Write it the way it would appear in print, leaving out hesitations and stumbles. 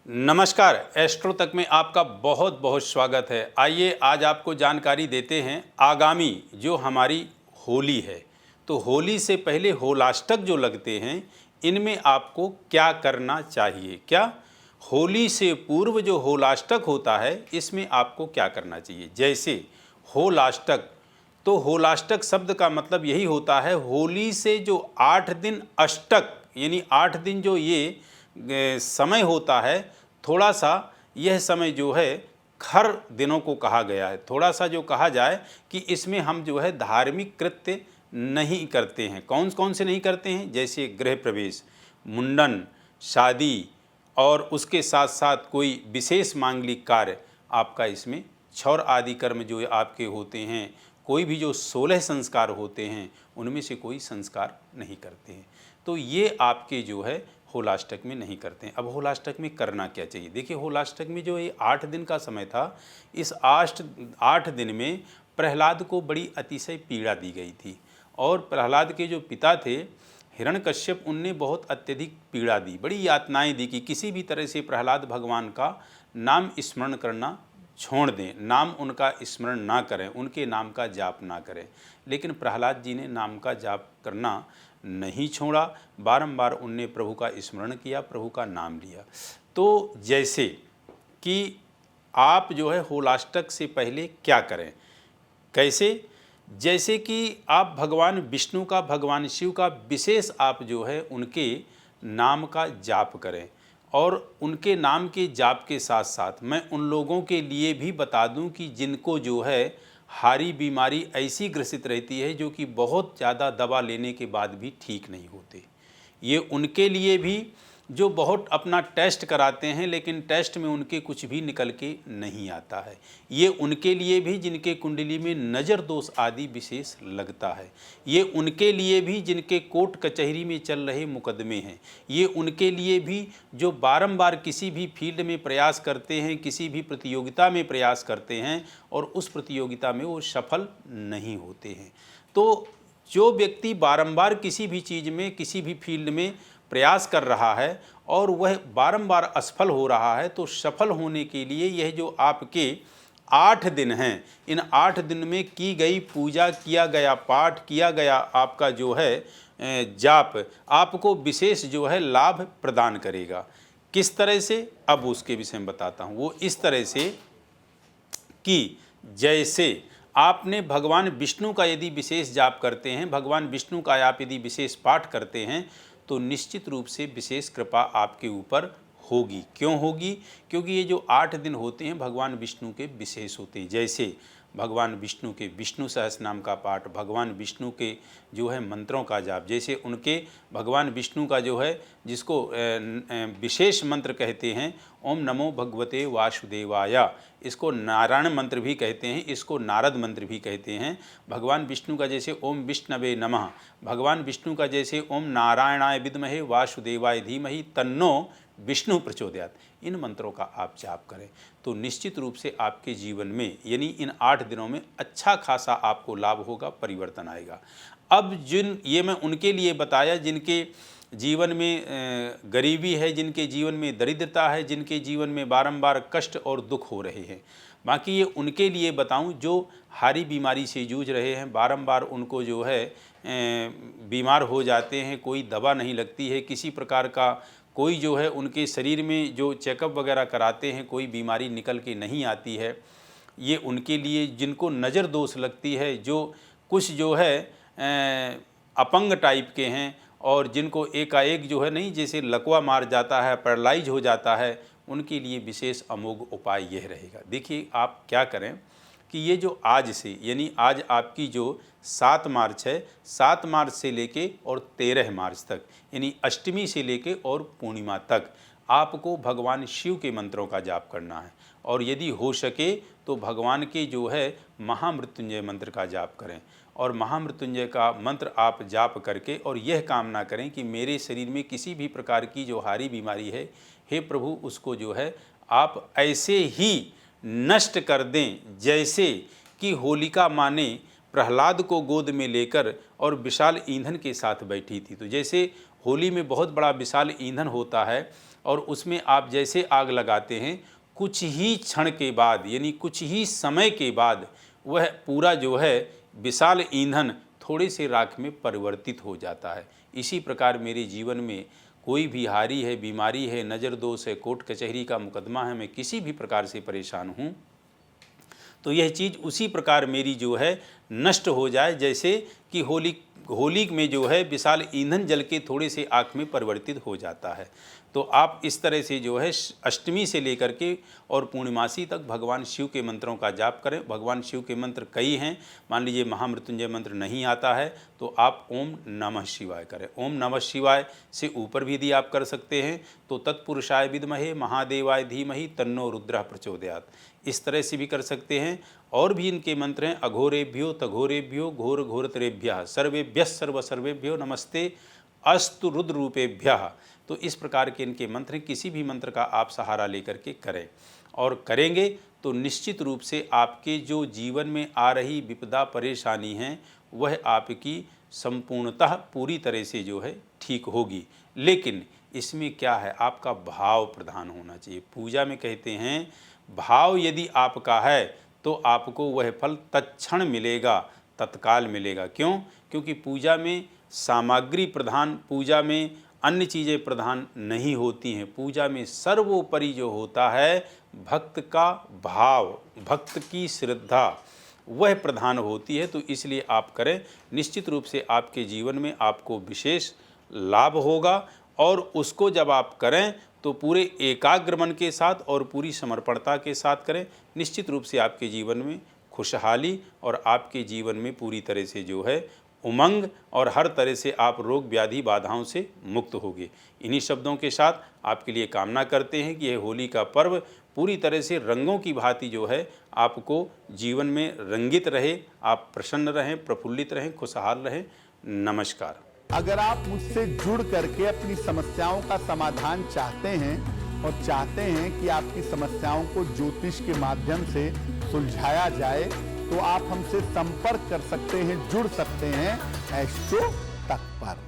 नमस्कार, एस्ट्रो तक में आपका बहुत बहुत स्वागत है। आइए आज आपको जानकारी देते हैं आगामी जो हमारी होली है। तो होली से पहले होलाष्टक जो लगते हैं, इनमें आपको क्या करना चाहिए। क्या होली से पूर्व जो होलाष्टक होता है, इसमें आपको क्या करना चाहिए। जैसे होलाष्टक, तो होलाष्टक शब्द का मतलब यही होता है होली से जो 8 दिन अष्टक यानी 8 दिन जो ये समय होता है, थोड़ा सा यह समय जो है खर दिनों को कहा गया है। थोड़ा सा जो कहा जाए कि इसमें हम जो है धार्मिक कृत्य नहीं करते हैं। कौन कौन से नहीं करते हैं, जैसे गृह प्रवेश, मुंडन, शादी और उसके साथ साथ कोई विशेष मांगलिक कार्य आपका इसमें क्षौर आदि कर्म जो आपके होते हैं, कोई भी जो 16 संस्कार होते हैं, उनमें से कोई संस्कार नहीं करते हैं। तो ये आपके जो है होलाष्टक में नहीं करते हैं। अब होलाष्टक में करना क्या चाहिए। देखिए, होलाष्टक में जो ये 8 दिन का समय था, इस 8 दिन में प्रहलाद को बड़ी अतिशय पीड़ा दी गई थी। और प्रहलाद के जो पिता थे हिरण्यकश्यप, उनने बहुत अत्यधिक पीड़ा दी, बड़ी यातनाएं दी कि किसी भी तरह से प्रहलाद भगवान का नाम स्मरण करना छोड़ दें, नाम उनका स्मरण ना करें, उनके नाम का जाप ना करें। लेकिन प्रहलाद जी ने नाम का जाप करना नहीं छोड़ा, बारंबार उनने प्रभु का स्मरण किया, प्रभु का नाम लिया। तो जैसे कि आप जो है होलाष्टक से पहले क्या करें, कैसे, जैसे कि आप भगवान विष्णु का, भगवान शिव का विशेष आप जो है उनके नाम का जाप करें। और उनके नाम के जाप के साथ साथ मैं उन लोगों के लिए भी बता दूं कि जिनको जो है हारी बीमारी ऐसी ग्रसित रहती है जो कि बहुत ज़्यादा दवा लेने के बाद भी ठीक नहीं होते, ये उनके लिए भी जो बहुत अपना टेस्ट कराते हैं लेकिन टेस्ट में उनके कुछ भी निकल के नहीं आता है, ये उनके लिए भी जिनके कुंडली में नज़र दोष आदि विशेष लगता है, ये उनके लिए भी जिनके कोर्ट कचहरी में चल रहे मुकदमे हैं, ये उनके लिए भी जो बारंबार किसी भी फील्ड में प्रयास करते हैं, किसी भी प्रतियोगिता में प्रयास करते हैं और उस प्रतियोगिता में वो सफल नहीं होते हैं। तो जो व्यक्ति बारंबार किसी भी चीज़ में, किसी भी फील्ड में प्रयास कर रहा है और वह बारंबार असफल हो रहा है, तो सफल होने के लिए यह जो आपके 8 दिन हैं, इन 8 दिन में की गई पूजा, किया गया पाठ, किया गया आपका जो है जाप आपको विशेष जो है लाभ प्रदान करेगा। किस तरह से, अब उसके विषय में बताता हूँ। वो इस तरह से कि जैसे आपने भगवान विष्णु का यदि विशेष जाप करते हैं, भगवान विष्णु का आप यदि विशेष पाठ करते हैं, तो निश्चित रूप से विशेष कृपा आपके ऊपर होगी। क्यों होगी, क्योंकि ये जो 8 दिन होते हैं भगवान विष्णु के विशेष होते हैं। जैसे भगवान विष्णु के विष्णु सहस्रनाम का पाठ, भगवान विष्णु के जो है मंत्रों का जाप, जैसे उनके भगवान विष्णु का जो है जिसको विशेष मंत्र कहते हैं, ओम नमो भगवते वासुदेवाय, इसको नारायण मंत्र भी कहते हैं, इसको नारद मंत्र भी कहते हैं। भगवान विष्णु का जैसे ओम विष्णवे नमः, भगवान विष्णु का जैसे ओम नारायणाय विद्महे वासुदेवाय धीमहि तन्नो विष्णु प्रचोदयात्, इन मंत्रों का आप जाप करें तो निश्चित रूप से आपके जीवन में यानी इन 8 दिनों में अच्छा खासा आपको लाभ होगा, परिवर्तन आएगा। अब ये मैं उनके लिए बताया जिनके जीवन में गरीबी है, जिनके जीवन में दरिद्रता है, जिनके जीवन में बारंबार कष्ट और दुख हो रहे हैं। बाकी ये उनके लिए बताऊं जो हारी बीमारी से जूझ रहे हैं, बारंबार उनको जो है बीमार हो जाते हैं, कोई दवा नहीं लगती है, किसी प्रकार का कोई जो है उनके शरीर में जो चेकअप वगैरह कराते हैं कोई बीमारी निकल के नहीं आती है। ये उनके लिए जिनको नज़र दोष लगती है, जो कुछ जो है अपंग टाइप के हैं और जिनको एकाएक जो है नहीं जैसे लकवा मार जाता है, पैरालाइज हो जाता है, उनके लिए विशेष अमोघ उपाय यह रहेगा। देखिए आप क्या करें कि ये जो आज से यानी आज आपकी जो 7 मार्च है, 7 मार्च से लेके और 13 मार्च तक यानी अष्टमी से लेके और पूर्णिमा तक आपको भगवान शिव के मंत्रों का जाप करना है। और यदि हो सके तो भगवान के जो है महामृत्युंजय मंत्र का जाप करें और महामृत्युंजय का मंत्र आप जाप करके और यह कामना करें कि मेरे शरीर में किसी भी प्रकार की जो हारी बीमारी है, हे प्रभु उसको जो है आप ऐसे ही नष्ट कर दें जैसे कि होलिका माँ ने प्रहलाद को गोद में लेकर और विशाल ईंधन के साथ बैठी थी। तो जैसे होली में बहुत बड़ा विशाल ईंधन होता है, और उसमें आप जैसे आग लगाते हैं, कुछ ही क्षण के बाद यानी कुछ ही समय के बाद वह पूरा जो है विशाल ईंधन थोड़े से राख में परिवर्तित हो जाता है। इसी प्रकार मेरे जीवन में कोई भी हारी है, बीमारी है, नज़र दोष है, कोर्ट कचहरी का मुकदमा है, मैं किसी भी प्रकार से परेशान हूँ, तो यह चीज़ उसी प्रकार मेरी जो है नष्ट हो जाए, जैसे कि होली में जो है विशाल ईंधन जल के थोड़े से आग में परिवर्तित हो जाता है। तो आप इस तरह से जो है अष्टमी से लेकर के और पूर्णिमासी तक भगवान शिव के मंत्रों का जाप करें। भगवान शिव के मंत्र कई हैं, मान लीजिए महामृत्युंजय मंत्र नहीं आता है तो आप ओम नमः शिवाय करें। ओम नमः शिवाय से ऊपर भी यदि आप कर सकते हैं तो तत्पुरुषाय विद्महे महादेवाय धीमहि तन्नो रुद्रः प्रचोदयात्, इस तरह से भी कर सकते हैं। और भी इनके मंत्र हैं, अघोरेभ्यो तघोरेभ्यो घोर घोरतरेभ्यः सर्वेभ्यः सर्व सर्वेभ्यो नमस्ते अस्तु रुद्र रूपेभ्यः। तो इस प्रकार के इनके मंत्र हैं, किसी भी मंत्र का आप सहारा लेकर के करें और करेंगे तो निश्चित रूप से आपके जो जीवन में आ रही विपदा परेशानी है वह आपकी संपूर्णतः पूरी तरह से जो है ठीक होगी। लेकिन इसमें क्या है, आपका भाव प्रधान होना चाहिए। पूजा में कहते हैं भाव यदि आपका है तो आपको वह फल तत्क्षण मिलेगा, तत्काल मिलेगा। क्यों? क्योंकि पूजा में सामग्री प्रधान, पूजा में अन्य चीज़ें प्रधान नहीं होती हैं। पूजा में सर्वोपरि जो होता है भक्त का भाव, भक्त की श्रद्धा, वह प्रधान होती है। तो इसलिए आप करें, निश्चित रूप से आपके जीवन में आपको विशेष लाभ होगा। और उसको जब आप करें तो पूरे एकाग्र मन के साथ और पूरी समर्पणता के साथ करें, निश्चित रूप से आपके जीवन में खुशहाली और आपके जीवन में पूरी तरह से जो है उमंग और हर तरह से आप रोग व्याधि बाधाओं से मुक्त होगे। इन्हीं शब्दों के साथ आपके लिए कामना करते हैं कि यह होली का पर्व पूरी तरह से रंगों की भांति जो है आपको जीवन में रंगित रहे, आप प्रसन्न रहें, प्रफुल्लित रहें, खुशहाल रहें। नमस्कार। अगर आप मुझसे जुड़ करके अपनी समस्याओं का समाधान चाहते हैं और चाहते हैं कि आपकी समस्याओं को ज्योतिष के माध्यम से सुलझाया जाए तो आप हमसे संपर्क कर सकते हैं, जुड़ सकते हैं एस्ट्रो तक पर।